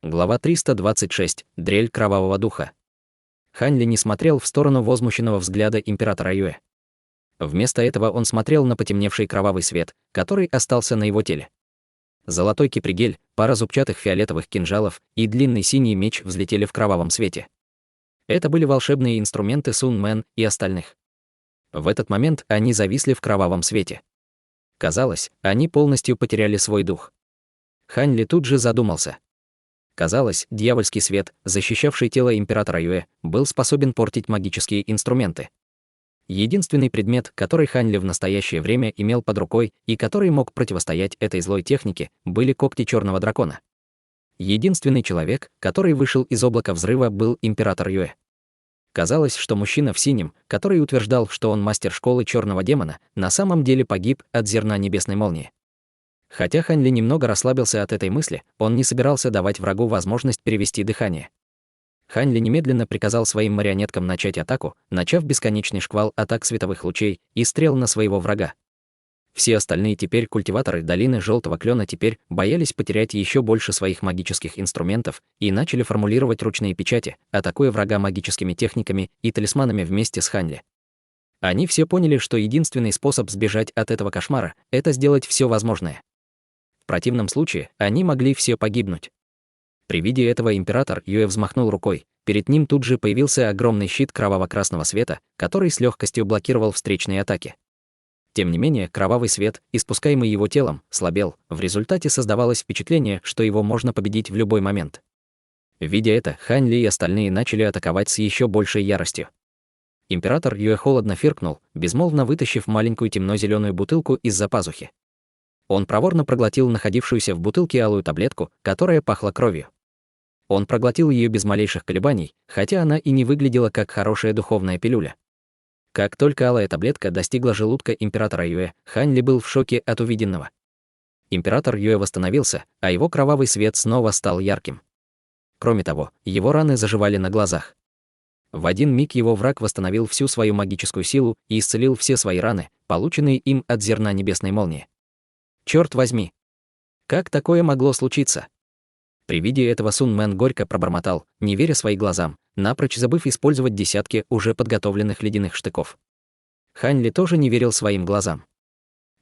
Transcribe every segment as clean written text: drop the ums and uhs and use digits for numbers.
Глава 326. Дрель кровавого духа. Хань Ли не смотрел в сторону возмущенного взгляда императора Юэ. Вместо этого он смотрел на потемневший кровавый свет, который остался на его теле. Золотой кипригель, пара зубчатых фиолетовых кинжалов и длинный синий меч взлетели в кровавом свете. Это были волшебные инструменты Сун Мэн и остальных. В этот момент они зависли в кровавом свете. Казалось, они полностью потеряли свой дух. Хань Ли тут же задумался. Казалось, дьявольский свет, защищавший тело императора Юэ, был способен портить магические инструменты. Единственный предмет, который Хань Ли в настоящее время имел под рукой и который мог противостоять этой злой технике, были когти черного дракона. Единственный человек, который вышел из облака взрыва, был император Юэ. Казалось, что мужчина в синем, который утверждал, что он мастер школы черного демона, на самом деле погиб от зерна небесной молнии. Хотя Хань Ли немного расслабился от этой мысли, он не собирался давать врагу возможность перевести дыхание. Хань Ли немедленно приказал своим марионеткам начать атаку, начав бесконечный шквал атак световых лучей и стрел на своего врага. Все остальные теперь культиваторы долины Желтого Клена теперь боялись потерять еще больше своих магических инструментов и начали формулировать ручные печати, атакуя врага магическими техниками и талисманами вместе с Хань Ли. Они все поняли, что единственный способ сбежать от этого кошмара — это сделать все возможное. В противном случае они могли все погибнуть. При виде этого император Юэ взмахнул рукой. Перед ним тут же появился огромный щит кроваво-красного света, который с легкостью блокировал встречные атаки. Тем не менее, кровавый свет, испускаемый его телом, слабел. В результате создавалось впечатление, что его можно победить в любой момент. Видя это, Хань Ли и остальные начали атаковать с еще большей яростью. Император Юэ холодно фыркнул, безмолвно вытащив маленькую темно-зеленую бутылку из-за пазухи. Он проворно проглотил находившуюся в бутылке алую таблетку, которая пахла кровью. Он проглотил ее без малейших колебаний, хотя она и не выглядела как хорошая духовная пилюля. Как только алая таблетка достигла желудка императора Юэ, Хань Ли был в шоке от увиденного. Император Юэ восстановился, а его кровавый свет снова стал ярким. Кроме того, его раны заживали на глазах. В один миг его враг восстановил всю свою магическую силу и исцелил все свои раны, полученные им от зерна небесной молнии. Черт возьми! Как такое могло случиться? При виде этого Сун Мэн горько пробормотал, не веря своим глазам, напрочь забыв использовать десятки уже подготовленных ледяных штыков. Хань Ли тоже не верил своим глазам.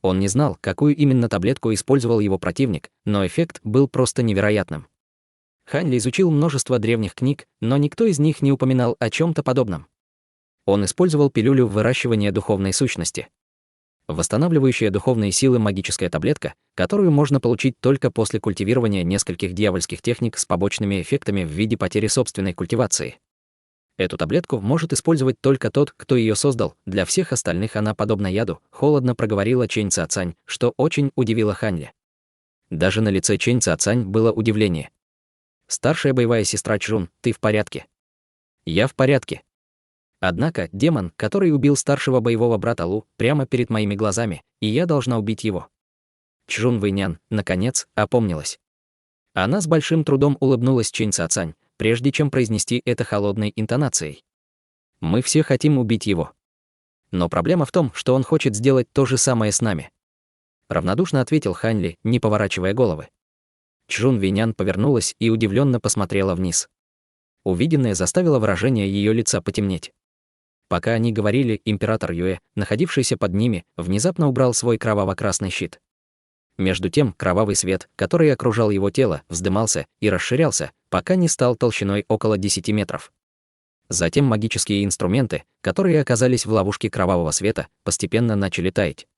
Он не знал, какую именно таблетку использовал его противник, но эффект был просто невероятным. Хань Ли изучил множество древних книг, но никто из них не упоминал о чем-то подобном. Он использовал пилюлю выращивания духовной сущности. Восстанавливающая духовные силы магическая таблетка, которую можно получить только после культивирования нескольких дьявольских техник с побочными эффектами в виде потери собственной культивации. Эту таблетку может использовать только тот, кто ее создал, для всех остальных она подобна яду, холодно проговорила Чэнь Цаоцань, что очень удивило Хань Ли. Даже на лице Чэнь Цаоцань было удивление. «Старшая боевая сестра Чжун, ты в порядке?» «Я в порядке». Однако демон, который убил старшего боевого брата Лу, прямо перед моими глазами, и я должна убить его. Чжун Вэйнян, наконец, опомнилась. Она с большим трудом улыбнулась Чэнь Цаоцань, прежде чем произнести это холодной интонацией. Мы все хотим убить его. Но проблема в том, что он хочет сделать то же самое с нами. Равнодушно ответил Хань Ли, не поворачивая головы. Чжун Вэйнян повернулась и удивленно посмотрела вниз. Увиденное заставило выражение ее лица потемнеть. Пока они говорили, император Юэ, находившийся под ними, внезапно убрал свой кроваво-красный щит. Между тем, кровавый свет, который окружал его тело, вздымался и расширялся, пока не стал толщиной около 10 метров. Затем магические инструменты, которые оказались в ловушке кровавого света, постепенно начали таять.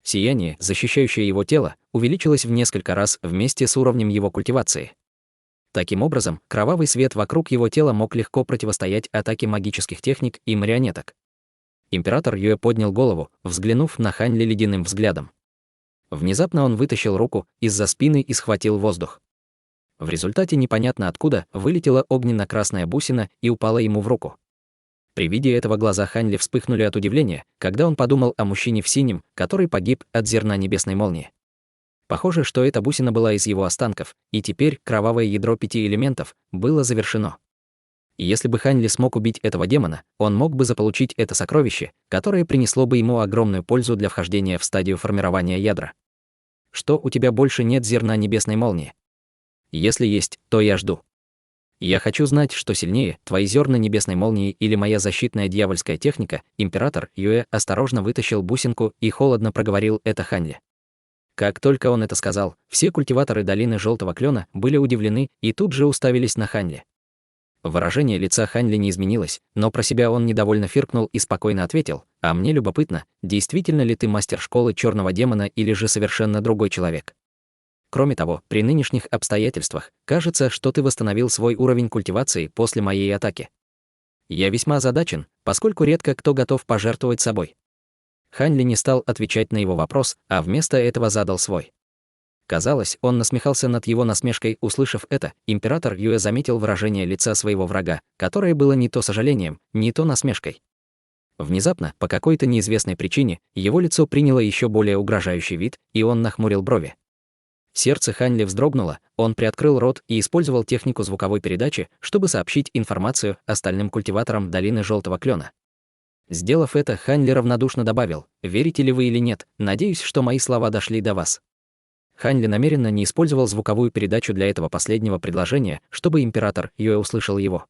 Сияние, защищающее его тело, увеличилось в несколько раз вместе с уровнем его культивации. Таким образом, кровавый свет вокруг его тела мог легко противостоять атаке магических техник и марионеток. Император Юэ поднял голову, взглянув на Хань Ли ледяным взглядом. Внезапно он вытащил руку из-за спины и схватил воздух. В результате непонятно откуда вылетела огненно-красная бусина и упала ему в руку. При виде этого глаза Хань Ли вспыхнули от удивления, когда он подумал о мужчине в синем, который погиб от зерна небесной молнии. Похоже, что эта бусина была из его останков, и теперь кровавое ядро 5 элементов было завершено. И если бы Хань Ли смог убить этого демона, он мог бы заполучить это сокровище, которое принесло бы ему огромную пользу для вхождения в стадию формирования ядра. Что у тебя больше нет зерна небесной молнии? Если есть, то я жду. Я хочу знать, что сильнее, твои зерна небесной молнии или моя защитная дьявольская техника. Император Юэ осторожно вытащил бусинку и холодно проговорил это Ханьле. Как только он это сказал, все культиваторы долины Желтого Клена были удивлены и тут же уставились на Ханьле. Выражение лица Ханьли не изменилось, но про себя он недовольно фыркнул и спокойно ответил: «А мне любопытно, действительно ли ты мастер школы черного демона или же совершенно другой человек? Кроме того, при нынешних обстоятельствах, кажется, что ты восстановил свой уровень культивации после моей атаки. Я весьма озадачен, поскольку редко кто готов пожертвовать собой». Ханьли не стал отвечать на его вопрос, а вместо этого задал свой. Казалось, он насмехался над его насмешкой. Услышав это, император Юэ заметил выражение лица своего врага, которое было не то сожалением, не то насмешкой. Внезапно, по какой-то неизвестной причине, его лицо приняло еще более угрожающий вид, и он нахмурил брови. Сердце Ханьли вздрогнуло, он приоткрыл рот и использовал технику звуковой передачи, чтобы сообщить информацию остальным культиваторам долины Желтого Клена. Сделав это, Ханьли равнодушно добавил: «Верите ли вы или нет, надеюсь, что мои слова дошли до вас». Ханьли намеренно не использовал звуковую передачу для этого последнего предложения, чтобы император Юэ услышал его.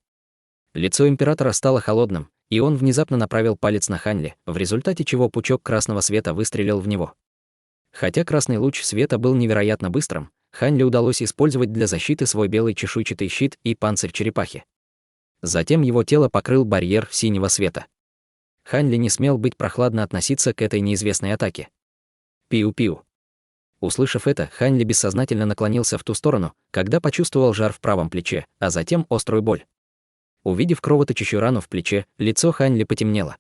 Лицо императора стало холодным, и он внезапно направил палец на Ханьли, в результате чего пучок красного света выстрелил в него. Хотя красный луч света был невероятно быстрым, Ханьли удалось использовать для защиты свой белый чешуйчатый щит и панцирь черепахи. Затем его тело покрыл барьер синего света. Ханьли не смел быть прохладно относиться к этой неизвестной атаке. Пиу-пиу. Услышав это, Ханьли бессознательно наклонился в ту сторону, когда почувствовал жар в правом плече, а затем острую боль. Увидев кровоточащую рану в плече, лицо Ханьли потемнело.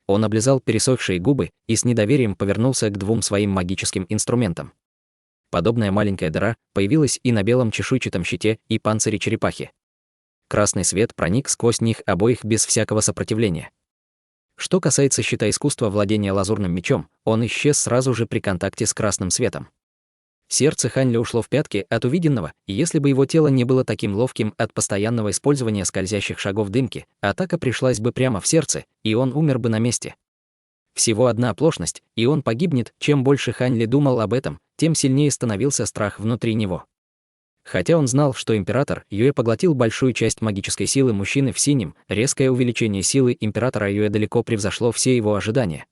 Он облизал пересохшие губы и с недоверием повернулся к двум своим магическим инструментам. Подобная маленькая дыра появилась и на белом чешуйчатом щите и панцире черепахи. Красный свет проник сквозь них обоих без всякого сопротивления. Что касается щита искусства владения лазурным мечом, он исчез сразу же при контакте с красным светом. Сердце Ханьли ушло в пятки от увиденного, и если бы его тело не было таким ловким от постоянного использования скользящих шагов дымки, атака пришлась бы прямо в сердце, и он умер бы на месте. Всего одна оплошность, и он погибнет. Чем больше Ханьли думал об этом, тем сильнее становился страх внутри него. Хотя он знал, что император Юэ поглотил большую часть магической силы мужчины в синем, резкое увеличение силы императора Юэ далеко превзошло все его ожидания.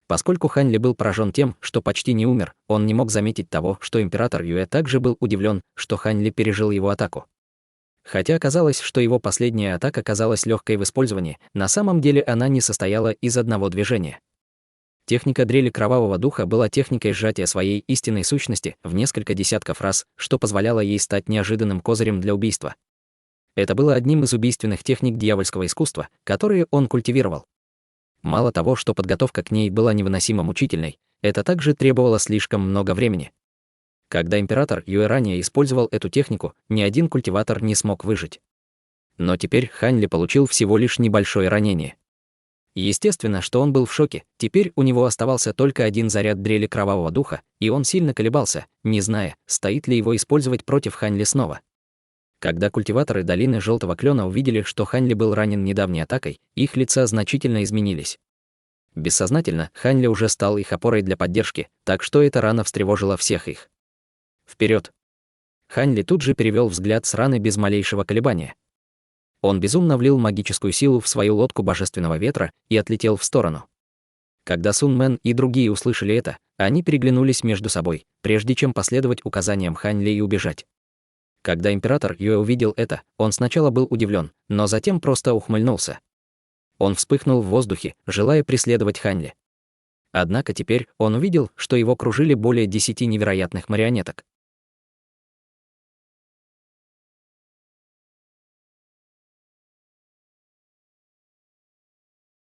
Поскольку Ханьли был поражен тем, что почти не умер, он не мог заметить того, что император Юэ также был удивлен, что Ханьли пережил его атаку. Хотя оказалось, что его последняя атака казалась легкой в использовании, на самом деле она не состояла из одного движения. Техника дрели Кровавого Духа была техникой сжатия своей истинной сущности в несколько десятков раз, что позволяло ей стать неожиданным козырем для убийства. Это было одним из убийственных техник дьявольского искусства, которые он культивировал. Мало того, что подготовка к ней была невыносимо мучительной, это также требовало слишком много времени. Когда император Юэ ранее использовал эту технику, ни один культиватор не смог выжить. Но теперь Ханьли получил всего лишь небольшое ранение. Естественно, что он был в шоке. Теперь у него оставался только один заряд дрели Кровавого Духа, и он сильно колебался, не зная, стоит ли его использовать против Ханьли снова. Когда культиваторы долины Желтого Клена увидели, что Ханьли был ранен недавней атакой, их лица значительно изменились. Бессознательно Ханьли уже стал их опорой для поддержки, так что эта рана встревожила всех их. Вперед! Ханьли тут же перевел взгляд с раны без малейшего колебания. Он безумно влил магическую силу в свою лодку божественного ветра и отлетел в сторону. Когда Сун Мэн и другие услышали это, они переглянулись между собой, прежде чем последовать указаниям Ханьли и убежать. Когда император Юэ увидел это, он сначала был удивлен, но затем просто ухмыльнулся. Он вспыхнул в воздухе, желая преследовать Ханьли. Однако теперь он увидел, что его кружили более 10 невероятных марионеток.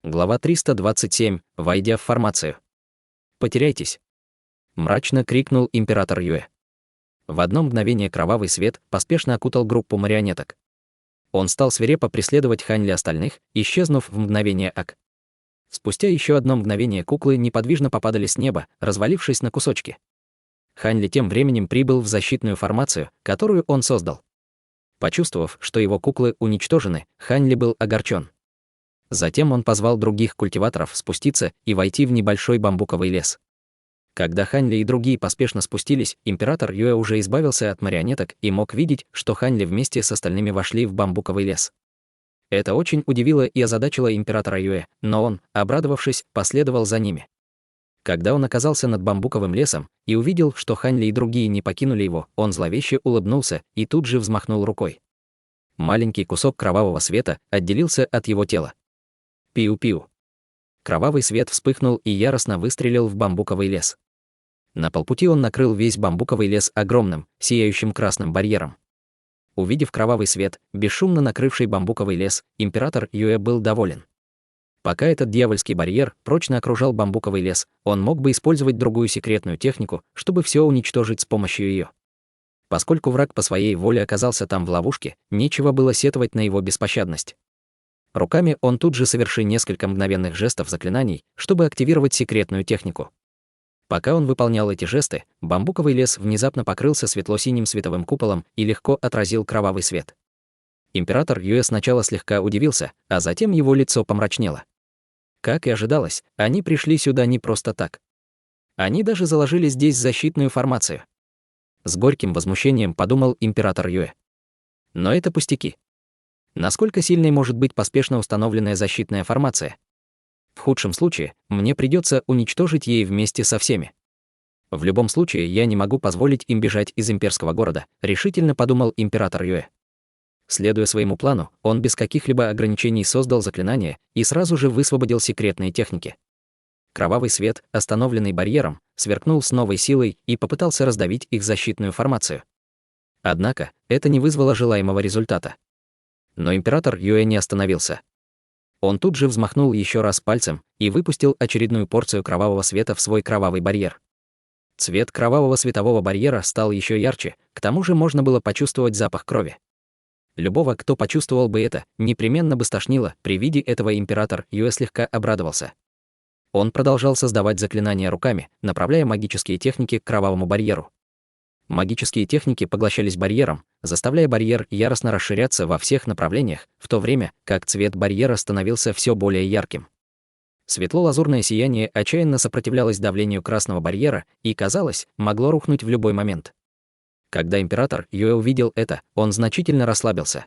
Глава 327. Войдя в формацию. «Потеряйтесь!» — мрачно крикнул император Юэ. В одно мгновение кровавый свет поспешно окутал группу марионеток. Он стал свирепо преследовать Ханьли остальных, исчезнув в мгновение ока. Спустя еще одно мгновение куклы неподвижно попадали с неба, развалившись на кусочки. Ханьли тем временем прибыл в защитную формацию, которую он создал. Почувствовав, что его куклы уничтожены, Ханьли был огорчен. Затем он позвал других культиваторов спуститься и войти в небольшой бамбуковый лес. Когда Хань Ли и другие поспешно спустились, император Юэ уже избавился от марионеток и мог видеть, что Хань Ли вместе с остальными вошли в бамбуковый лес. Это очень удивило и озадачило императора Юэ, но он, обрадовавшись, последовал за ними. Когда он оказался над бамбуковым лесом и увидел, что Хань Ли и другие не покинули его, он зловеще улыбнулся и тут же взмахнул рукой. Маленький кусок кровавого света отделился от его тела. Пиу-пиу. Кровавый свет вспыхнул и яростно выстрелил в бамбуковый лес. На полпути он накрыл весь бамбуковый лес огромным, сияющим красным барьером. Увидев кровавый свет, бесшумно накрывший бамбуковый лес, император Юэ был доволен. Пока этот дьявольский барьер прочно окружал бамбуковый лес, он мог бы использовать другую секретную технику, чтобы все уничтожить с помощью ее. Поскольку враг по своей воле оказался там в ловушке, нечего было сетовать на его беспощадность. Руками он тут же совершил несколько мгновенных жестов заклинаний, чтобы активировать секретную технику. Пока он выполнял эти жесты, бамбуковый лес внезапно покрылся светло-синим световым куполом и легко отразил кровавый свет. Император Юэ сначала слегка удивился, а затем его лицо помрачнело. Как и ожидалось, они пришли сюда не просто так. Они даже заложили здесь защитную формацию. С горьким возмущением подумал император Юэ. Но это пустяки. Насколько сильной может быть поспешно установленная защитная формация? В худшем случае, мне придется уничтожить ей вместе со всеми. В любом случае, я не могу позволить им бежать из имперского города, решительно подумал император Юэ. Следуя своему плану, он без каких-либо ограничений создал заклинание и сразу же высвободил секретные техники. Кровавый свет, остановленный барьером, сверкнул с новой силой и попытался раздавить их защитную формацию. Однако, это не вызвало желаемого результата. Но император Юэ не остановился. Он тут же взмахнул еще раз пальцем и выпустил очередную порцию кровавого света в свой кровавый барьер. Цвет кровавого светового барьера стал еще ярче, к тому же можно было почувствовать запах крови. Любого, кто почувствовал бы это, непременно бы стошнило. При виде этого император Юэ слегка обрадовался. Он продолжал создавать заклинания руками, направляя магические техники к кровавому барьеру. Магические техники поглощались барьером, заставляя барьер яростно расширяться во всех направлениях, в то время как цвет барьера становился все более ярким. Светло-лазурное сияние отчаянно сопротивлялось давлению красного барьера и, казалось, могло рухнуть в любой момент. Когда император Юэ увидел это, он значительно расслабился.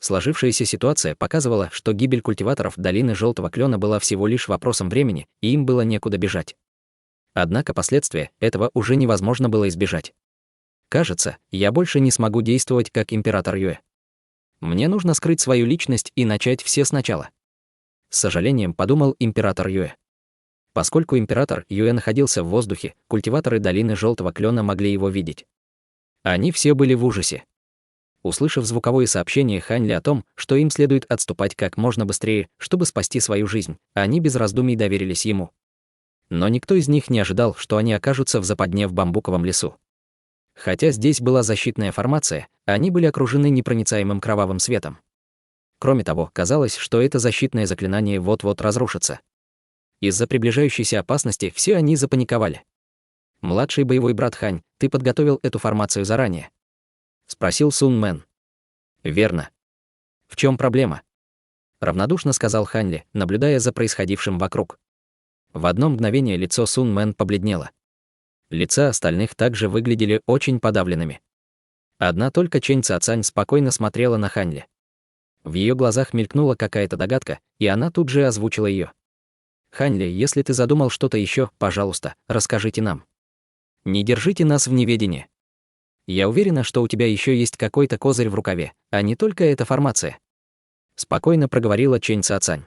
Сложившаяся ситуация показывала, что гибель культиваторов долины Желтого Клена была всего лишь вопросом времени, и им было некуда бежать. Однако последствия этого уже невозможно было избежать. Кажется, я больше не смогу действовать как император Юэ. Мне нужно скрыть свою личность и начать все сначала. С сожалением подумал император Юэ. Поскольку император Юэ находился в воздухе, культиваторы долины Желтого Клена могли его видеть. Они все были в ужасе. Услышав звуковое сообщение Хань Ли о том, что им следует отступать как можно быстрее, чтобы спасти свою жизнь, они без раздумий доверились ему. Но никто из них не ожидал, что они окажутся в западне в бамбуковом лесу. Хотя здесь была защитная формация, они были окружены непроницаемым кровавым светом. Кроме того, казалось, что это защитное заклинание вот-вот разрушится. Из-за приближающейся опасности все они запаниковали. «Младший боевой брат Хань, ты подготовил эту формацию заранее?» — спросил Сун Мэн. «Верно. В чем проблема?» — равнодушно сказал Хань Ли, наблюдая за происходившим вокруг. В одно мгновение лицо Сун Мэн побледнело. Лица остальных также выглядели очень подавленными. Одна только Чэнь Цацань спокойно смотрела на Хань Ли. В ее глазах мелькнула какая-то догадка, и она тут же озвучила ее. «Хань Ли, если ты задумал что-то еще, пожалуйста, расскажите нам. Не держите нас в неведении. Я уверена, что у тебя еще есть какой-то козырь в рукаве, а не только эта формация», — спокойно проговорила Чэнь Цацань.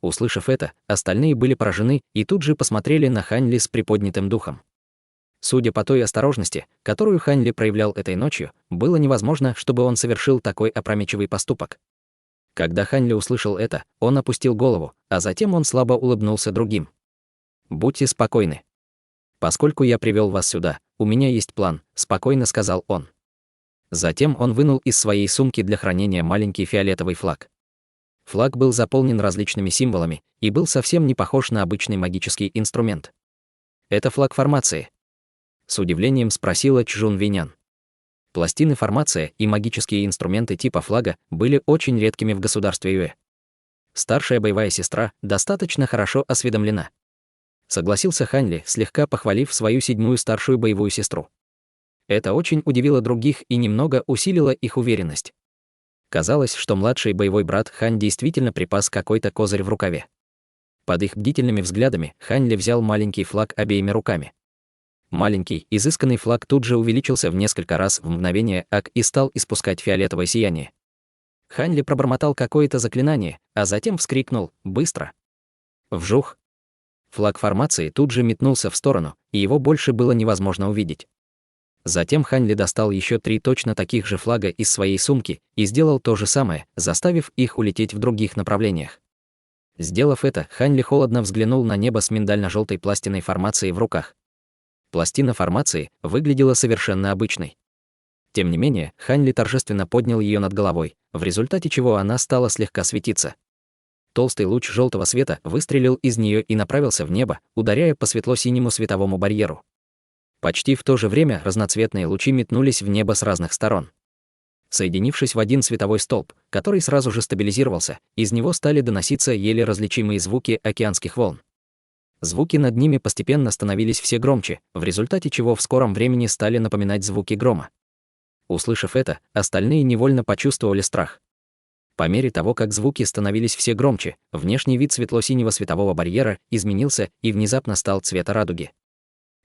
Услышав это, остальные были поражены и тут же посмотрели на Хань Ли с приподнятым духом. Судя по той осторожности, которую Хань Ли проявлял этой ночью, было невозможно, чтобы он совершил такой опрометчивый поступок. Когда Хань Ли услышал это, он опустил голову, а затем он слабо улыбнулся другим. «Будьте спокойны. Поскольку я привел вас сюда, у меня есть план», — спокойно сказал он. Затем он вынул из своей сумки для хранения маленький фиолетовый флаг. Флаг был заполнен различными символами и был совсем не похож на обычный магический инструмент. «Это флаг формации?» — с удивлением спросила Чжун Винян. Пластины формация и магические инструменты типа флага были очень редкими в государстве Юэ. Старшая боевая сестра достаточно хорошо осведомлена. согласился Ханли, слегка похвалив свою седьмую старшую боевую сестру. Это очень удивило других и немного усилило их уверенность. Казалось, что младший боевой брат Хань действительно припас какой-то козырь в рукаве. Под их бдительными взглядами Ханли взял маленький флаг обеими руками. Маленький, изысканный флаг тут же увеличился в несколько раз в мгновение ока и стал испускать фиолетовое сияние. Ханли пробормотал какое-то заклинание, а затем вскрикнул «Быстро!». Вжух! Флаг формации тут же метнулся в сторону, и его больше было невозможно увидеть. Затем Ханли достал еще 3 точно таких же флага из своей сумки и сделал то же самое, заставив их улететь в других направлениях. Сделав это, Ханли холодно взглянул на небо с миндально-желтой пластиной формации в руках. Пластина формации выглядела совершенно обычной. Тем не менее, Ханли торжественно поднял ее над головой, в результате чего она стала слегка светиться. Толстый луч желтого света выстрелил из нее и направился в небо, ударяя по светло-синему световому барьеру. Почти в то же время разноцветные лучи метнулись в небо с разных сторон. Соединившись в один световой столб, который сразу же стабилизировался, из него стали доноситься еле различимые звуки океанских волн. Звуки над ними постепенно становились все громче, в результате чего в скором времени стали напоминать звуки грома. Услышав это, остальные невольно почувствовали страх. По мере того, как звуки становились все громче, внешний вид светло-синего светового барьера изменился и внезапно стал цвета радуги.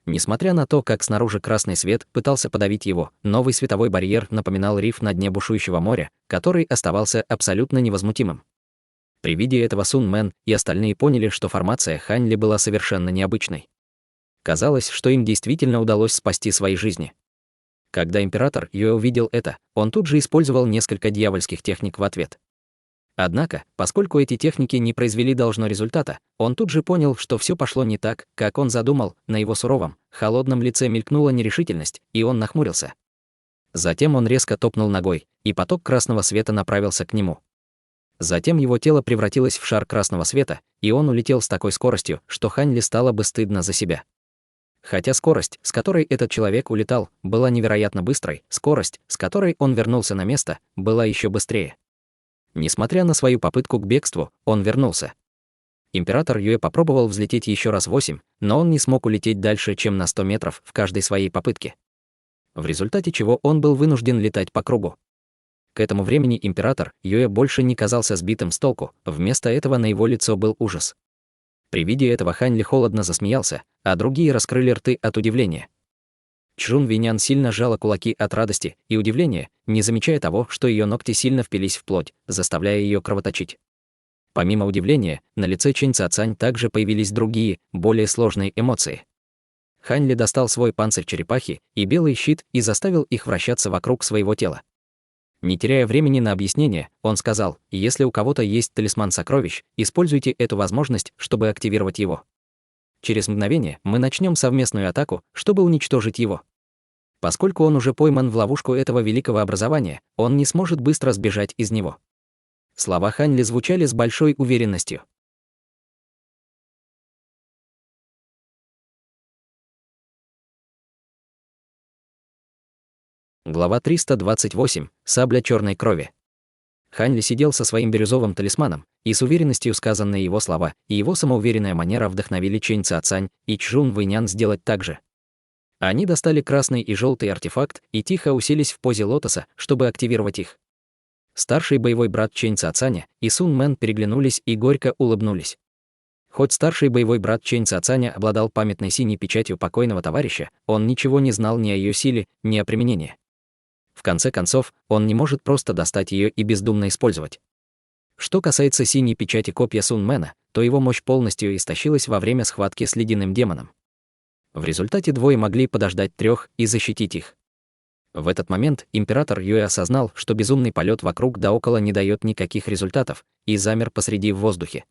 Несмотря на то, как снаружи красный свет пытался подавить его, новый световой барьер напоминал риф на дне бушующего моря, который оставался абсолютно невозмутимым. При виде этого Сун Мэн и остальные поняли, что формация Ханли была совершенно необычной. Казалось, что им действительно удалось спасти свои жизни. Когда император Юэ увидел это, он тут же использовал несколько дьявольских техник в ответ. Однако, поскольку эти техники не произвели должного результата, он тут же понял, что все пошло не так, как он задумал, на его суровом, холодном лице мелькнула нерешительность, и он нахмурился. Затем он резко топнул ногой, и поток красного света направился к нему. Затем его тело превратилось в шар красного света, и он улетел с такой скоростью, что Ханли стало бы стыдно за себя. Хотя скорость, с которой этот человек улетал, была невероятно быстрой, скорость, с которой он вернулся на место, была еще быстрее. Несмотря на свою попытку к бегству, он вернулся. Император Юэ попробовал взлететь еще раз 8, но он не смог улететь дальше, чем на 100 метров в каждой своей попытке. В результате чего он был вынужден летать по кругу. К этому времени император Юэ больше не казался сбитым с толку, вместо этого на его лицо был ужас. При виде этого Ханли холодно засмеялся, а другие раскрыли рты от удивления. Чжун Винян сильно сжала кулаки от радости и удивления, не замечая того, что ее ногти сильно впились в плоть, заставляя ее кровоточить. Помимо удивления, на лице Чэнь Цацань также появились другие, более сложные эмоции. Ханли достал свой панцирь черепахи и белый щит и заставил их вращаться вокруг своего тела. Не теряя времени на объяснение, он сказал: «Если у кого-то есть талисман сокровищ, используйте эту возможность, чтобы активировать его. Через мгновение мы начнем совместную атаку, чтобы уничтожить его. Поскольку он уже пойман в ловушку этого великого образования, он не сможет быстро сбежать из него». Слова Ханли звучали с большой уверенностью. Глава 328. Сабля черной крови. Ханли сидел со своим бирюзовым талисманом, и с уверенностью сказанные его слова и его самоуверенная манера вдохновили Чэнь Цацань и Чжун Вэйнян сделать так же. Они достали красный и желтый артефакт и тихо уселись в позе лотоса, чтобы активировать их. Старший боевой брат Чэнь Цацаня и Сун Мэн переглянулись и горько улыбнулись. Хоть старший боевой брат Чэнь Цацаня обладал памятной синей печатью покойного товарища, он ничего не знал ни о ее силе, ни о применении. В конце концов, он не может просто достать ее и бездумно использовать. Что касается синей печати копья Сун Мэна, то его мощь полностью истощилась во время схватки с ледяным демоном. В результате двое могли подождать 3 и защитить их. В этот момент император Юэ осознал, что безумный полет вокруг да около не дает никаких результатов, и замер посреди в воздухе.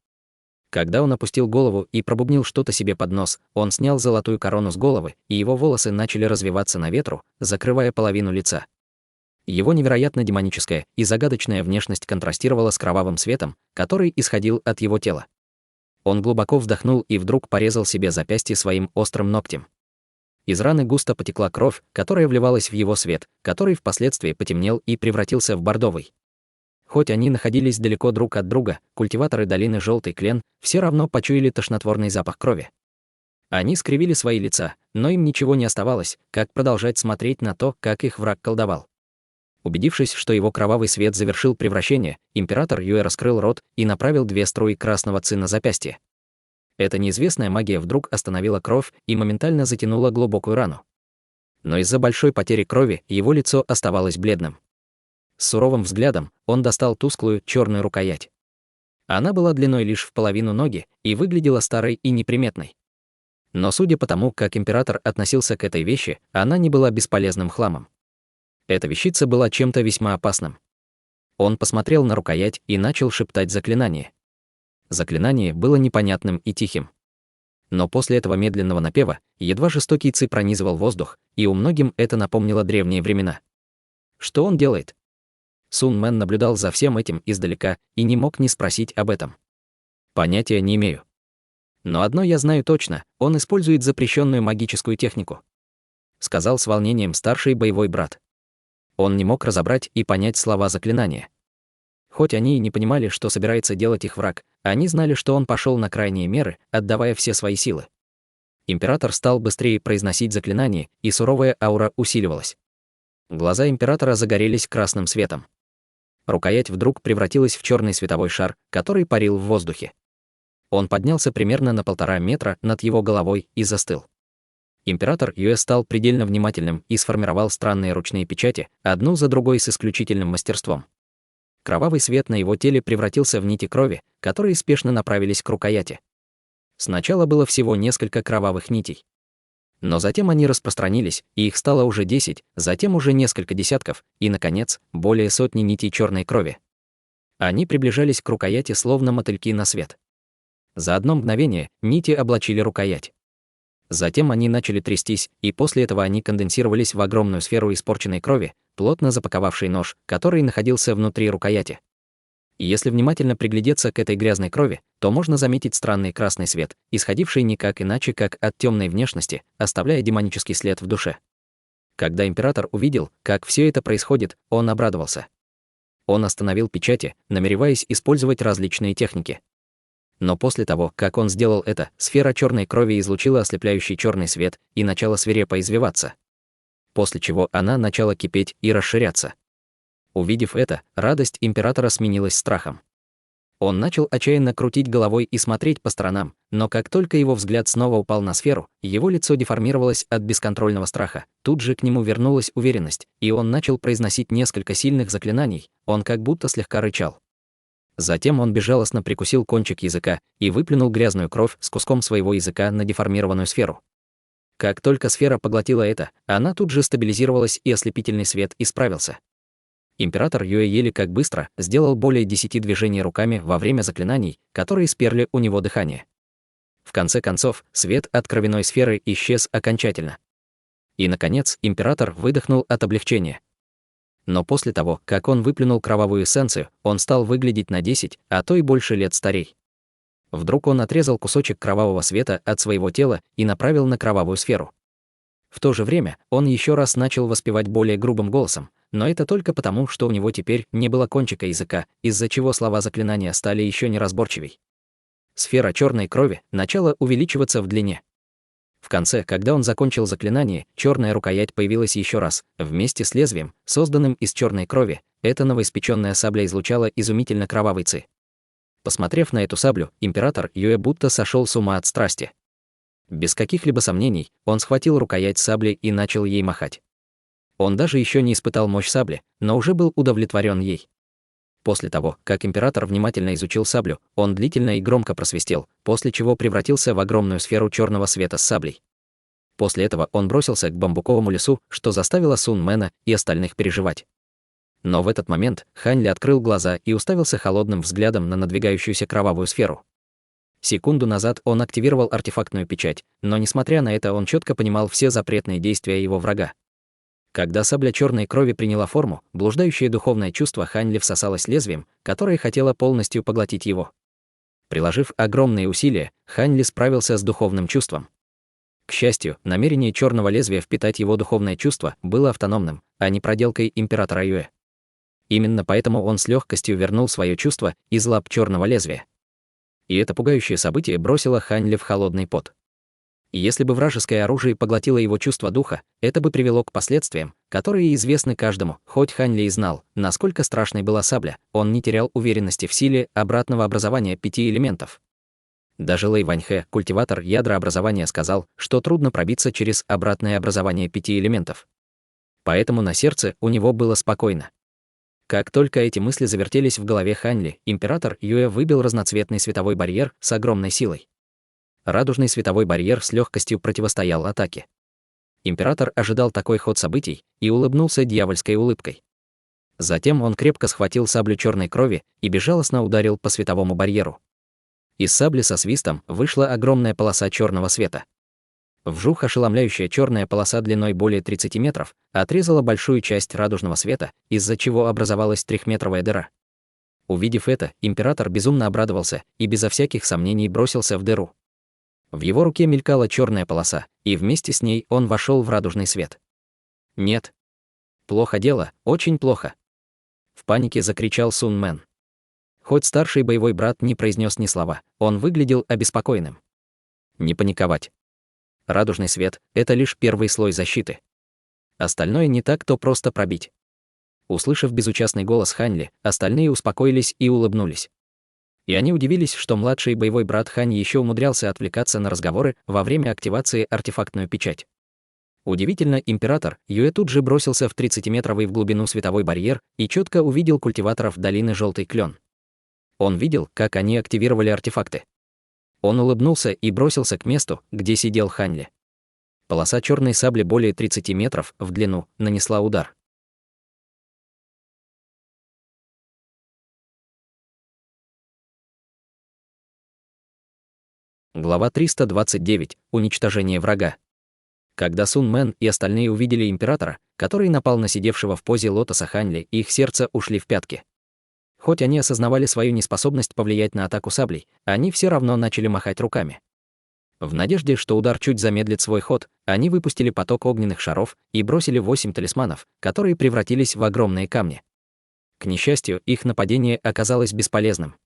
Когда он опустил голову и пробубнил что-то себе под нос, он снял золотую корону с головы, и его волосы начали развиваться на ветру, закрывая половину лица. Его невероятно демоническая и загадочная внешность контрастировала с кровавым светом, который исходил от его тела. Он глубоко вдохнул и вдруг порезал себе запястье своим острым ногтем. Из раны густо потекла кровь, которая вливалась в его свет, который впоследствии потемнел и превратился в бордовый. Хоть они находились далеко друг от друга, культиваторы долины Желтый Клен все равно почуяли тошнотворный запах крови. Они скривили свои лица, но им ничего не оставалось, как продолжать смотреть на то, как их враг колдовал. Убедившись, что его кровавый свет завершил превращение, император Юэ раскрыл рот и направил 2 струи красного ци на запястье. Эта неизвестная магия вдруг остановила кровь и моментально затянула глубокую рану. Но из-за большой потери крови его лицо оставалось бледным. С суровым взглядом он достал тусклую черную рукоять. Она была длиной лишь в половину ноги и выглядела старой и неприметной. Но судя по тому, как император относился к этой вещи, она не была бесполезным хламом. Эта вещица была чем-то весьма опасным. Он посмотрел на рукоять и начал шептать заклинание. Заклинание было непонятным и тихим. Но после этого медленного напева едва жестокий ци пронизывал воздух, и у многим это напомнило древние времена. Что он делает? Сун Мэн наблюдал за всем этим издалека и не мог не спросить об этом. Понятия не имею. Но одно я знаю точно, он использует запрещенную магическую технику, сказал с волнением старший боевой брат. Он не мог разобрать и понять слова заклинания. Хоть они и не понимали, что собирается делать их враг, они знали, что он пошел на крайние меры, отдавая все свои силы. Император стал быстрее произносить заклинание, и суровая аура усиливалась. Глаза императора загорелись красным светом. Рукоять вдруг превратилась в черный световой шар, который парил в воздухе. Он поднялся примерно на 1,5 метра над его головой и застыл. Император Юэ стал предельно внимательным и сформировал странные ручные печати, одну за другой с исключительным мастерством. Кровавый свет на его теле превратился в нити крови, которые спешно направились к рукояти. Сначала было всего несколько кровавых нитей. Но затем они распространились, и их стало уже 10, затем уже несколько десятков, и, наконец, более сотни нитей черной крови. Они приближались к рукояти, словно мотыльки на свет. За одно мгновение нити облачили рукоять. Затем они начали трястись, и после этого они конденсировались в огромную сферу испорченной крови, плотно запаковавший нож, который находился внутри рукояти. И если внимательно приглядеться к этой грязной крови, то можно заметить странный красный свет, исходивший никак иначе, как от темной внешности, оставляя демонический след в душе. Когда император увидел, как все это происходит, он обрадовался. Он остановил печати, намереваясь использовать различные техники. Но после того, как он сделал это, сфера черной крови излучила ослепляющий черный свет и начала свирепо извиваться. После чего она начала кипеть и расширяться. Увидев это, радость императора сменилась страхом. Он начал отчаянно крутить головой и смотреть по сторонам, но как только его взгляд снова упал на сферу, его лицо деформировалось от бесконтрольного страха. Тут же к нему вернулась уверенность, и он начал произносить несколько сильных заклинаний, он как будто слегка рычал. Затем он безжалостно прикусил кончик языка и выплюнул грязную кровь с куском своего языка на деформированную сферу. Как только сфера поглотила это, она тут же стабилизировалась, и ослепительный свет исправился. Император Юэ еле как быстро сделал более 10 движений руками во время заклинаний, которые сперли у него дыхание. В конце концов, свет от кровяной сферы исчез окончательно. И, наконец, император выдохнул от облегчения. Но после того, как он выплюнул кровавую эссенцию, он стал выглядеть на 10, а то и больше лет старей. Вдруг он отрезал кусочек кровавого света от своего тела и направил на кровавую сферу. В то же время он еще раз начал воспевать более грубым голосом, но это только потому, что у него теперь не было кончика языка, из-за чего слова заклинания стали еще неразборчивей. Сфера черной крови начала увеличиваться в длине. В конце, когда он закончил заклинание, черная рукоять появилась еще раз, вместе с лезвием, созданным из черной крови. Эта новоиспеченная сабля излучала изумительно кровавый ци. Посмотрев на эту саблю, император Юэ будто сошел с ума от страсти. Без каких-либо сомнений, он схватил рукоять сабли и начал ей махать. Он даже еще не испытал мощь сабли, но уже был удовлетворен ей. После того, как император внимательно изучил саблю, он длительно и громко просвистел, после чего превратился в огромную сферу черного света с саблей. После этого он бросился к бамбуковому лесу, что заставило Сун Мэна и остальных переживать. Но в этот момент Хань Ли открыл глаза и уставился холодным взглядом на надвигающуюся кровавую сферу. Секунду назад он активировал артефактную печать, но несмотря на это он четко понимал все запретные действия его врага. Когда сабля черной крови приняла форму, блуждающее духовное чувство Хань Ли всосалось лезвием, которое хотело полностью поглотить его. Приложив огромные усилия, Хань Ли справился с духовным чувством. К счастью, намерение черного лезвия впитать его духовное чувство было автономным, а не проделкой императора Юэ. Именно поэтому он с легкостью вернул свое чувство из лап черного лезвия. И это пугающее событие бросило Хань Ли в холодный пот. И если бы вражеское оружие поглотило его чувство духа, это бы привело к последствиям, которые известны каждому. Хоть Хань Ли и знал, насколько страшной была сабля, он не терял уверенности в силе обратного образования 5 элементов. Даже Лэй Ваньхэ, культиватор ядрообразования, сказал, что трудно пробиться через обратное образование 5 элементов. Поэтому на сердце у него было спокойно. Как только эти мысли завертелись в голове Хань Ли, император Юэ выбил разноцветный световой барьер с огромной силой. Радужный световой барьер с легкостью противостоял атаке. Император ожидал такой ход событий и улыбнулся дьявольской улыбкой. Затем он крепко схватил саблю черной крови и безжалостно ударил по световому барьеру. Из сабли со свистом вышла огромная полоса черного света. Вжух, ошеломляющая черная полоса длиной более 30 метров отрезала большую часть радужного света, из-за чего образовалась трехметровая дыра. Увидев это, император безумно обрадовался и безо всяких сомнений бросился в дыру. В его руке мелькала черная полоса, и вместе с ней он вошел в радужный свет. Нет. Плохо дело, очень плохо. В панике закричал Сун Мэн. Хоть старший боевой брат не произнес ни слова, он выглядел обеспокоенным. Не паниковать. Радужный свет — это лишь первый слой защиты. Остальное не так-то просто пробить. Услышав безучастный голос Хань Ли, остальные успокоились и улыбнулись. И они удивились, что младший боевой брат Хань еще умудрялся отвлекаться на разговоры во время активации артефактную печать. Удивительно, император Юэ тут же бросился в 30-метровый в глубину световой барьер и четко увидел культиваторов долины Желтый Клен. Он видел, как они активировали артефакты. Он улыбнулся и бросился к месту, где сидел Хань Ли. Полоса черной сабли более 30 метров в длину нанесла удар. Глава 329. Уничтожение врага. Когда Сун Мэн и остальные увидели императора, который напал на сидевшего в позе лотоса Хань Ли, их сердца ушли в пятки. Хоть они осознавали свою неспособность повлиять на атаку саблей, они все равно начали махать руками. В надежде, что удар чуть замедлит свой ход, они выпустили поток огненных шаров и бросили 8 талисманов, которые превратились в огромные камни. К несчастью, их нападение оказалось бесполезным.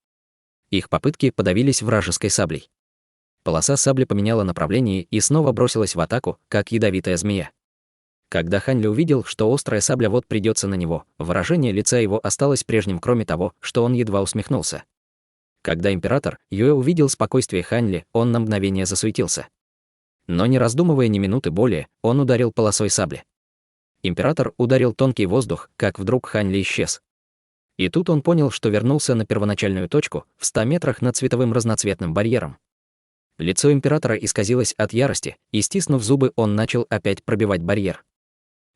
Их попытки подавились вражеской саблей. Полоса сабли поменяла направление и снова бросилась в атаку, как ядовитая змея. Когда Хань Ли увидел, что острая сабля вот придется на него, выражение лица его осталось прежним, кроме того, что он едва усмехнулся. Когда император Юэ увидел спокойствие Хань Ли, он на мгновение засуетился. Но не раздумывая ни минуты более, он ударил полосой сабли. Император ударил тонкий воздух, как вдруг Хань Ли исчез. И тут он понял, что вернулся на первоначальную точку в 100 метрах над световым разноцветным барьером. Лицо императора исказилось от ярости, и, стиснув зубы, он начал опять пробивать барьер.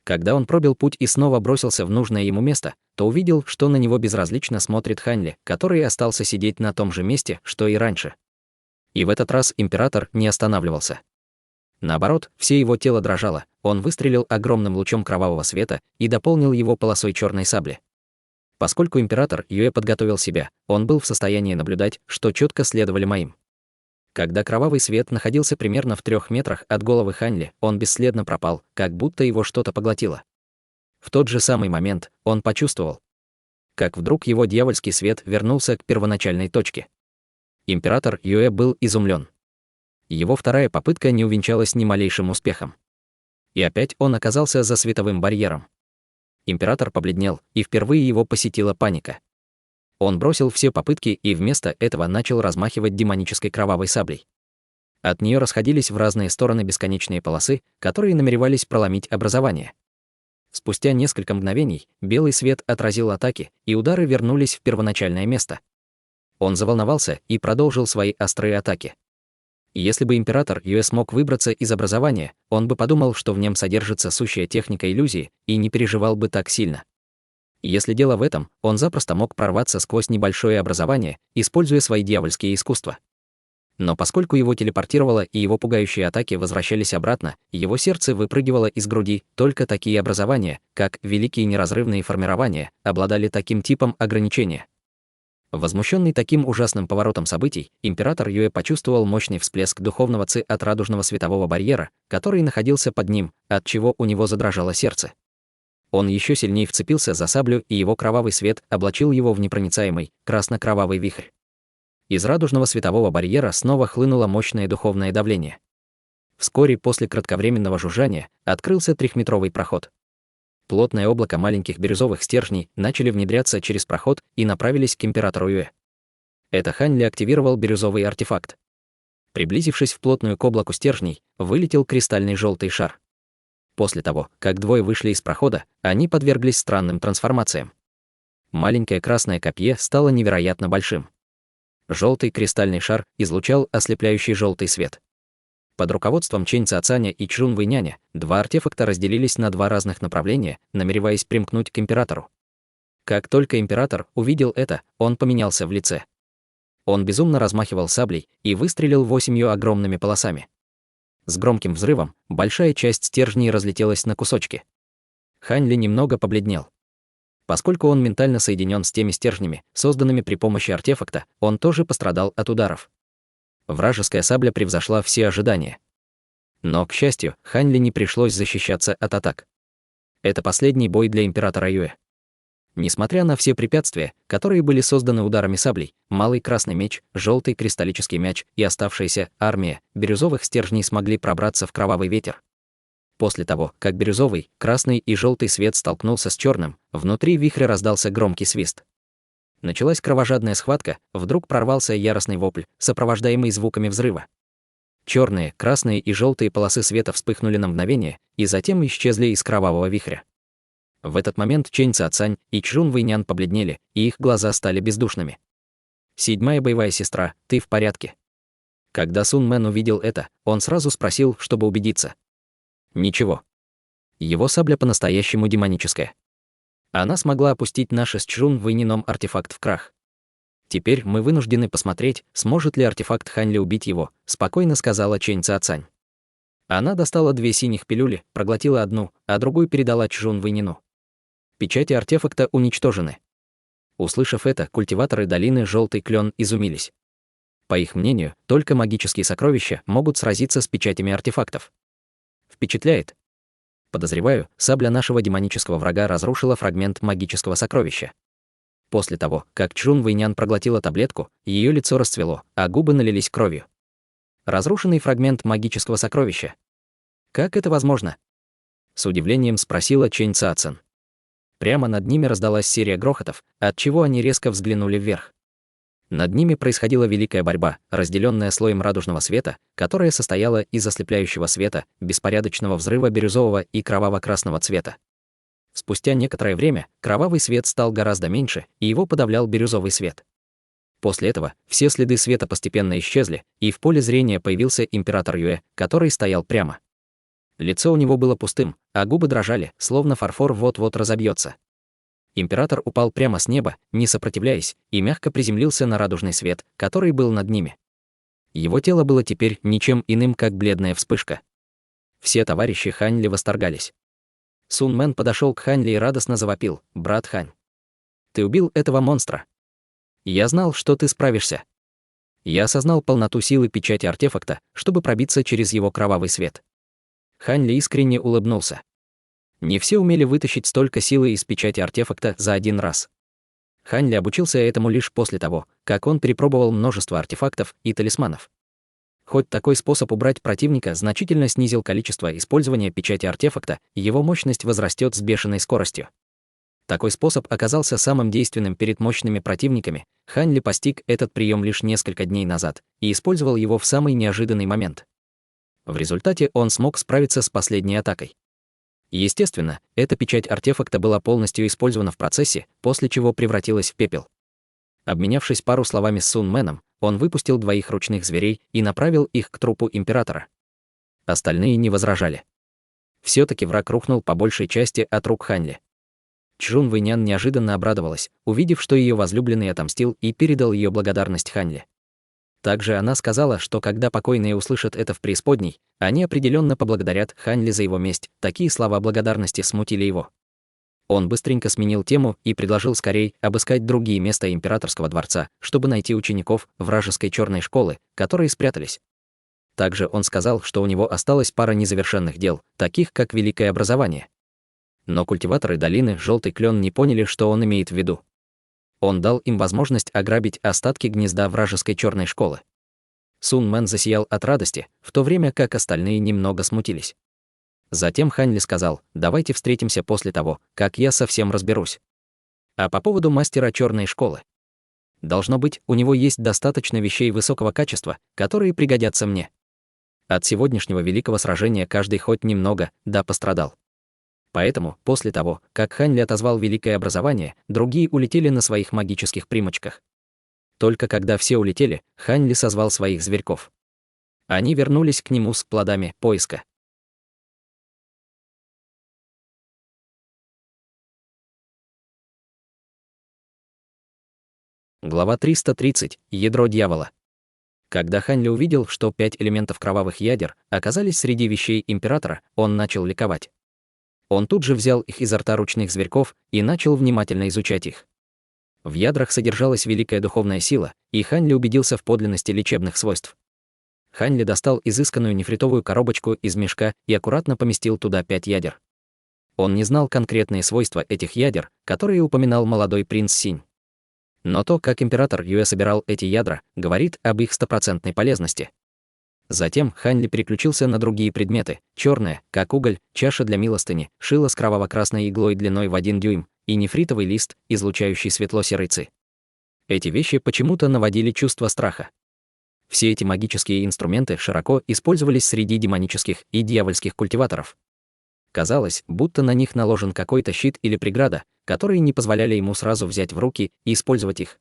Когда он пробил путь и снова бросился в нужное ему место, то увидел, что на него безразлично смотрит Хань Ли, который остался сидеть на том же месте, что и раньше. И в этот раз император не останавливался. Наоборот, все его тело дрожало, он выстрелил огромным лучом кровавого света и дополнил его полосой черной сабли. Поскольку император Юэ подготовил себя, он был в состоянии наблюдать, что четко следовали моим. Когда кровавый свет находился примерно в 3 метрах от головы Хань Ли, он бесследно пропал, как будто его что-то поглотило. В тот же самый момент он почувствовал, как вдруг его дьявольский свет вернулся к первоначальной точке. Император Юэ был изумлен. Его вторая попытка не увенчалась ни малейшим успехом. И опять он оказался за световым барьером. Император побледнел, и впервые его посетила паника. Он бросил все попытки и вместо этого начал размахивать демонической кровавой саблей. От нее расходились в разные стороны бесконечные полосы, которые намеревались проломить образование. Спустя несколько мгновений белый свет отразил атаки, и удары вернулись в первоначальное место. Он заволновался и продолжил свои острые атаки. Если бы император Юэ смог выбраться из образования, он бы подумал, что в нем содержится сущая техника иллюзии, и не переживал бы так сильно. Если дело в этом, он запросто мог прорваться сквозь небольшое образование, используя свои дьявольские искусства. Но поскольку его телепортировало и его пугающие атаки возвращались обратно, его сердце выпрыгивало из груди, только такие образования, как великие неразрывные формирования, обладали таким типом ограничения. Возмущенный таким ужасным поворотом событий, император Юэ почувствовал мощный всплеск духовного ци от радужного светового барьера, который находился под ним, от чего у него задрожало сердце. Он еще сильнее вцепился за саблю, и его кровавый свет облачил его в непроницаемый, красно-кровавый вихрь. Из радужного светового барьера снова хлынуло мощное духовное давление. Вскоре после кратковременного жужжания открылся трехметровый проход. Плотное облако маленьких бирюзовых стержней начали внедряться через проход и направились к императору Юэ. Это Хань Ли активировал бирюзовый артефакт. Приблизившись вплотную к облаку стержней, вылетел кристальный желтый шар. После того, как двое вышли из прохода, они подверглись странным трансформациям. Маленькое красное копье стало невероятно большим. Желтый кристальный шар излучал ослепляющий желтый свет. Под руководством Чэнь Цзяцаня и Чжун Вэйняня два артефакта разделились на два разных направления, намереваясь примкнуть к императору. Как только император увидел это, он поменялся в лице. Он безумно размахивал саблей и выстрелил 8 огромными полосами. С громким взрывом большая часть стержней разлетелась на кусочки. Хань Ли немного побледнел. Поскольку он ментально соединен с теми стержнями, созданными при помощи артефакта, он тоже пострадал от ударов. Вражеская сабля превзошла все ожидания. Но, к счастью, Хань Ли не пришлось защищаться от атак. Это последний бой для императора Юэ. Несмотря на все препятствия, которые были созданы ударами саблей, малый красный меч, желтый кристаллический мяч и оставшаяся армия бирюзовых стержней смогли пробраться в кровавый ветер. После того, как бирюзовый, красный и желтый свет столкнулся с черным, внутри вихря раздался громкий свист. Началась кровожадная схватка, вдруг прорвался яростный вопль, сопровождаемый звуками взрыва. Черные, красные и желтые полосы света вспыхнули на мгновение и затем исчезли из кровавого вихря. В этот момент Чэнь Цзяцань и Чжун Вэйнян побледнели, и их глаза стали бездушными. «Седьмая боевая сестра, ты в порядке?» Когда Сун Мэн увидел это, он сразу спросил, чтобы убедиться. Ничего. Его сабля по-настоящему демоническая. Она смогла опустить наш с Чжун Вэйняном артефакт в крах. Теперь мы вынуждены посмотреть, сможет ли артефакт Хань Ли убить его, спокойно сказала Чэнь Цзяцань. Она достала 2 синих пилюли, проглотила одну, а другую передала Чжун Вэйняну. Печати артефакта уничтожены. Услышав это, культиваторы долины Желтый Клен изумились. По их мнению, только магические сокровища могут сразиться с печатями артефактов. Впечатляет? Подозреваю, сабля нашего демонического врага разрушила фрагмент магического сокровища. После того, как Чжун Вэйнян проглотила таблетку, ее лицо расцвело, а губы налились кровью. Разрушенный фрагмент магического сокровища. Как это возможно? С удивлением спросила Чэнь Цзяцань. Прямо над ними раздалась серия грохотов, отчего они резко взглянули вверх. Над ними происходила великая борьба, разделенная слоем радужного света, которая состояла из ослепляющего света, беспорядочного взрыва бирюзового и кроваво-красного цвета. Спустя некоторое время кровавый свет стал гораздо меньше, и его подавлял бирюзовый свет. После этого все следы света постепенно исчезли, и в поле зрения появился император Юэ, который стоял прямо. Лицо у него было пустым, а губы дрожали, словно фарфор вот-вот разобьется. Император упал прямо с неба, не сопротивляясь, и мягко приземлился на радужный свет, который был над ними. Его тело было теперь ничем иным, как бледная вспышка. Все товарищи Хань Ли восторгались. Сун Мэн подошел к Хань Ли и радостно завопил: «Брат Хань, ты убил этого монстра. Я знал, что ты справишься». Я осознал полноту силы печати артефакта, чтобы пробиться через его кровавый свет. Хань Ли искренне улыбнулся. Не все умели вытащить столько силы из печати артефакта за один раз. Хань Ли обучился этому лишь после того, как он перепробовал множество артефактов и талисманов. Хоть такой способ убрать противника значительно снизил количество использования печати артефакта, его мощность возрастет с бешеной скоростью. Такой способ оказался самым действенным перед мощными противниками. Хань Ли постиг этот прием лишь несколько дней назад и использовал его в самый неожиданный момент. В результате он смог справиться с последней атакой. Естественно, эта печать артефакта была полностью использована в процессе, после чего превратилась в пепел. Обменявшись пару словами с Сун Мэном, он выпустил 2 ручных зверей и направил их к трупу императора. Остальные не возражали. Все-таки враг рухнул по большей части от рук Хань Ли. Чжун Вэйнян неожиданно обрадовалась, увидев, что ее возлюбленный отомстил и передал ее благодарность Хань Ли. Также она сказала, что когда покойные услышат это в преисподней, они определенно поблагодарят Хань Ли за его месть. Такие слова благодарности смутили его. Он быстренько сменил тему и предложил скорей обыскать другие места императорского дворца, чтобы найти учеников вражеской черной школы, которые спрятались. Также он сказал, что у него осталась пара незавершенных дел, таких как великое образование. Но культиваторы долины Желтый Клен не поняли, что он имеет в виду. Он дал им возможность ограбить остатки гнезда вражеской черной школы. Сун Мэн засиял от радости, в то время как остальные немного смутились. Затем Хань Ли сказал: «Давайте встретимся после того, как я совсем разберусь. А по поводу мастера черной школы. Должно быть, у него есть достаточно вещей высокого качества, которые пригодятся мне. От сегодняшнего великого сражения каждый хоть немного, да пострадал». Поэтому, после того, как Хань Ли отозвал великое образование, другие улетели на своих магических примочках. Только когда все улетели, Хань Ли созвал своих зверьков. Они вернулись к нему с плодами поиска. Глава 330. Ядро дьявола. Когда Хань Ли увидел, что 5 элементов кровавых ядер оказались среди вещей императора, он начал ликовать. Он тут же взял их изо рта ручных зверьков и начал внимательно изучать их. В ядрах содержалась великая духовная сила, и Хань Ли убедился в подлинности лечебных свойств. Хань Ли достал изысканную нефритовую коробочку из мешка и аккуратно поместил туда 5 ядер. Он не знал конкретные свойства этих ядер, которые упоминал молодой принц Синь. Но то, как император Юэ собирал эти ядра, говорит об их стопроцентной полезности. Затем Хань Ли переключился на другие предметы: черная, как уголь, чаша для милостыни, шило с кроваво-красной иглой длиной в 1 дюйм и нефритовый лист, излучающий светло-серый ци. Эти вещи почему-то наводили чувство страха. Все эти магические инструменты широко использовались среди демонических и дьявольских культиваторов. Казалось, будто на них наложен какой-то щит или преграда, которые не позволяли ему сразу взять в руки и использовать их.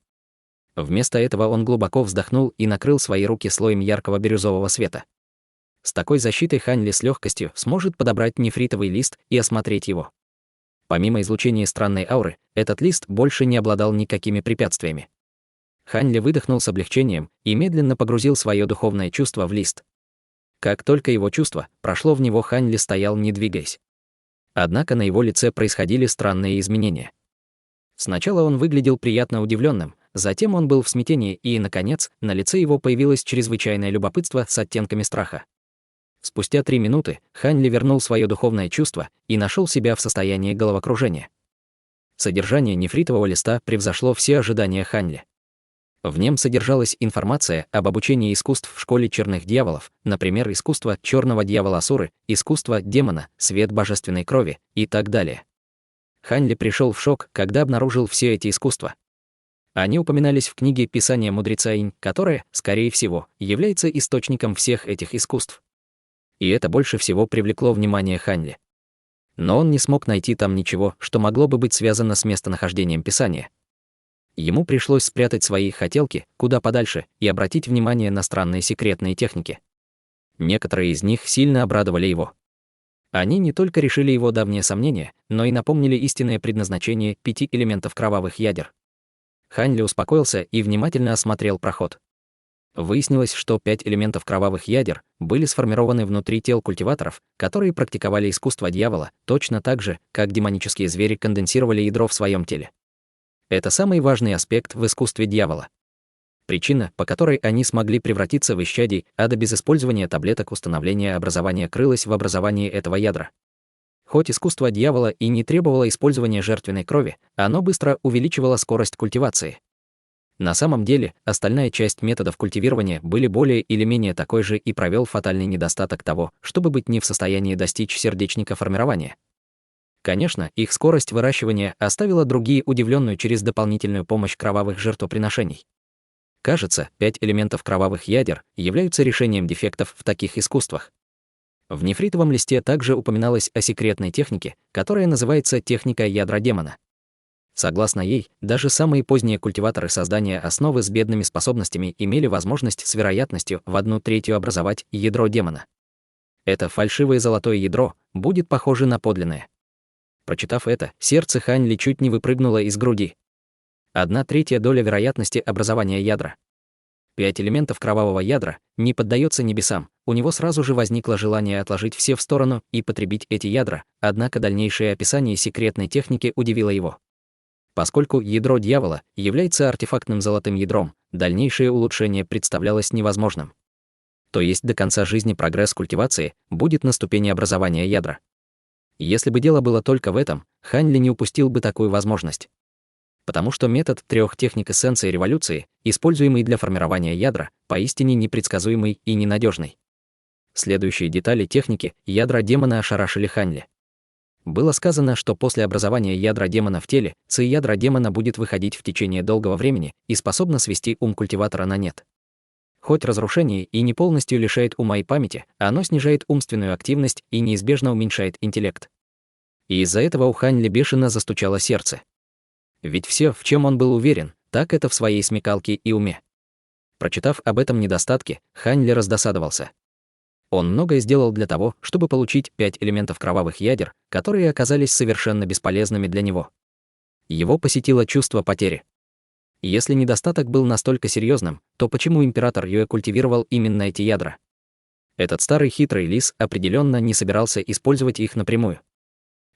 Вместо этого он глубоко вздохнул и накрыл свои руки слоем яркого бирюзового света. С такой защитой Хань Ли с легкостью сможет подобрать нефритовый лист и осмотреть его. Помимо излучения странной ауры, этот лист больше не обладал никакими препятствиями. Хань Ли выдохнул с облегчением и медленно погрузил свое духовное чувство в лист. Как только его чувство прошло в него, Хань Ли стоял, не двигаясь. Однако на его лице происходили странные изменения. Сначала он выглядел приятно удивленным, затем он был в смятении, и, наконец, на лице его появилось чрезвычайное любопытство с оттенками страха. Спустя 3 минуты Хань Ли вернул свое духовное чувство и нашел себя в состоянии головокружения. Содержание нефритового листа превзошло все ожидания Хань Ли. В нем содержалась информация об обучении искусств в школе черных дьяволов, например, искусство черного дьявола Асуры, искусство демона, свет божественной крови и так далее. Хань Ли пришел в шок, когда обнаружил все эти искусства. Они упоминались в книге Писания мудреца Инь, которая, скорее всего, является источником всех этих искусств. И это больше всего привлекло внимание Хань Ли. Но он не смог найти там ничего, что могло бы быть связано с местонахождением Писания. Ему пришлось спрятать свои хотелки куда подальше и обратить внимание на странные секретные техники. Некоторые из них сильно обрадовали его. Они не только решили его давние сомнения, но и напомнили истинное предназначение 5 элементов кровавых ядер. Хань Ли успокоился и внимательно осмотрел проход. Выяснилось, что 5 элементов кровавых ядер были сформированы внутри тел культиваторов, которые практиковали искусство дьявола, точно так же, как демонические звери конденсировали ядро в своем теле. Это самый важный аспект в искусстве дьявола. Причина, по которой они смогли превратиться в исчадий ада без использования таблеток установления образования, крылась в образовании этого ядра. Хоть искусство дьявола и не требовало использования жертвенной крови, оно быстро увеличивало скорость культивации. На самом деле, остальная часть методов культивирования были более или менее такой же и провел фатальный недостаток того, чтобы быть не в состоянии достичь сердечника формирования. Конечно, их скорость выращивания оставила другие удивленную через дополнительную помощь кровавых жертвоприношений. Кажется, 5 элементов кровавых ядер являются решением дефектов в таких искусствах. В нефритовом листе также упоминалось о секретной технике, которая называется техника ядра демона. Согласно ей, даже самые поздние культиваторы создания основы с бедными способностями имели возможность с вероятностью в 1/3 образовать ядро демона. Это фальшивое золотое ядро будет похоже на подлинное. Прочитав это, сердце Хань Ли чуть не выпрыгнуло из груди. 1/3 доля вероятности образования ядра. 5 элементов кровавого ядра не поддается небесам, у него сразу же возникло желание отложить все в сторону и потребить эти ядра, однако дальнейшее описание секретной техники удивило его. Поскольку ядро дьявола является артефактным золотым ядром, дальнейшее улучшение представлялось невозможным. То есть до конца жизни прогресс культивации будет на ступени образования ядра. Если бы дело было только в этом, Хань Ли не упустил бы такую возможность. Потому что метод 3 техник эссенции революции, используемый для формирования ядра, поистине непредсказуемый и ненадежный. Следующие детали техники ядра демона ошарашили Ханли. Было сказано, что после образования ядра демона в теле, ци-ядро демона будет выходить в течение долгого времени и способно свести ум культиватора на нет. Хоть разрушение и не полностью лишает ума и памяти, оно снижает умственную активность и неизбежно уменьшает интеллект. И из-за этого у Ханли бешено застучало сердце. Ведь все, в чем он был уверен, так это в своей смекалке и уме. Прочитав об этом недостатке, Ханли раздосадовался. Он многое сделал для того, чтобы получить 5 элементов кровавых ядер, которые оказались совершенно бесполезными для него. Его посетило чувство потери. Если недостаток был настолько серьезным, то почему император Юэ культивировал именно эти ядра? Этот старый хитрый лис определенно не собирался использовать их напрямую.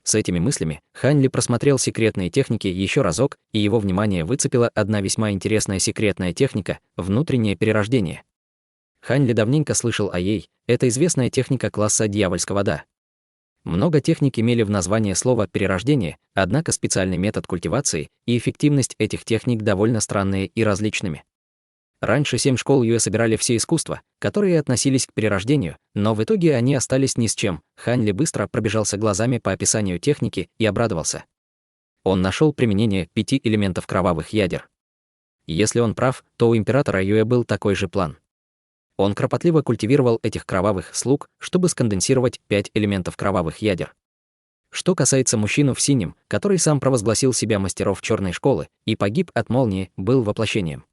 С этими мыслями Ханли просмотрел секретные техники еще разок, и его внимание выцепила одна весьма интересная секретная техника — внутреннее перерождение. Ханли давненько слышал о ей, это известная техника класса дьявольского да. Много техник имели в названии слово «перерождение», однако специальный метод культивации и эффективность этих техник довольно странные и различными. Раньше 7 школ Юэ собирали все искусства, которые относились к перерождению, но в итоге они остались ни с чем. Ханли быстро пробежался глазами по описанию техники и обрадовался. Он нашел применение 5 элементов кровавых ядер. Если он прав, то у императора Юэ был такой же план. Он кропотливо культивировал этих кровавых слуг, чтобы сконденсировать 5 элементов кровавых ядер. Что касается мужчины в синем, который сам провозгласил себя мастеров черной школы и погиб от молнии, был воплощением.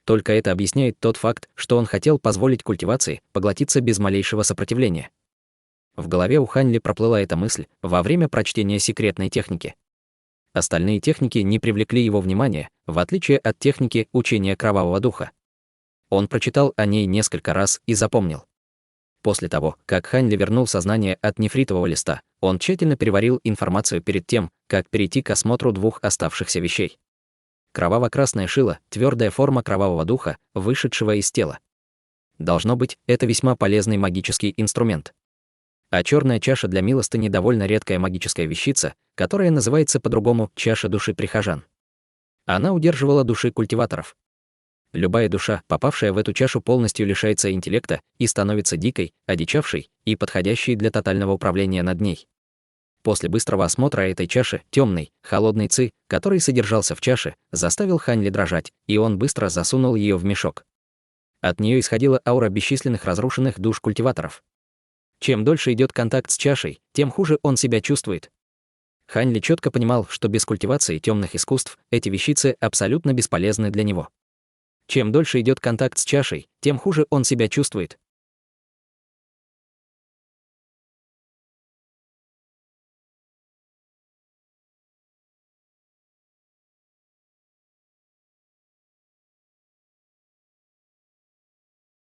Только это объясняет тот факт, что он хотел позволить культивации поглотиться без малейшего сопротивления. В голове у Ханли проплыла эта мысль во время прочтения секретной техники. Остальные техники не привлекли его внимания, в отличие от техники учения кровавого духа. Он прочитал о ней несколько раз и запомнил. После того, как Ханли вернул сознание от нефритового листа, он тщательно переварил информацию перед тем, как перейти к осмотру 2 оставшихся вещей. Кроваво-красное шило — твердая форма кровавого духа, вышедшего из тела. Должно быть, это весьма полезный магический инструмент. А черная чаша для милостыни — довольно редкая магическая вещица, которая называется по-другому чаша души прихожан. Она удерживала души культиваторов. Любая душа, попавшая в эту чашу, полностью лишается интеллекта и становится дикой, одичавшей и подходящей для тотального управления над ней. После быстрого осмотра этой чаши, темный, холодный ци, который содержался в чаше, заставил Ханли дрожать, и он быстро засунул ее в мешок. От нее исходила аура бесчисленных разрушенных душ культиваторов. Чем дольше идет контакт с чашей, тем хуже он себя чувствует. Ханли четко понимал, что без культивации темных искусств эти вещицы абсолютно бесполезны для него. Чем дольше идет контакт с чашей, тем хуже он себя чувствует.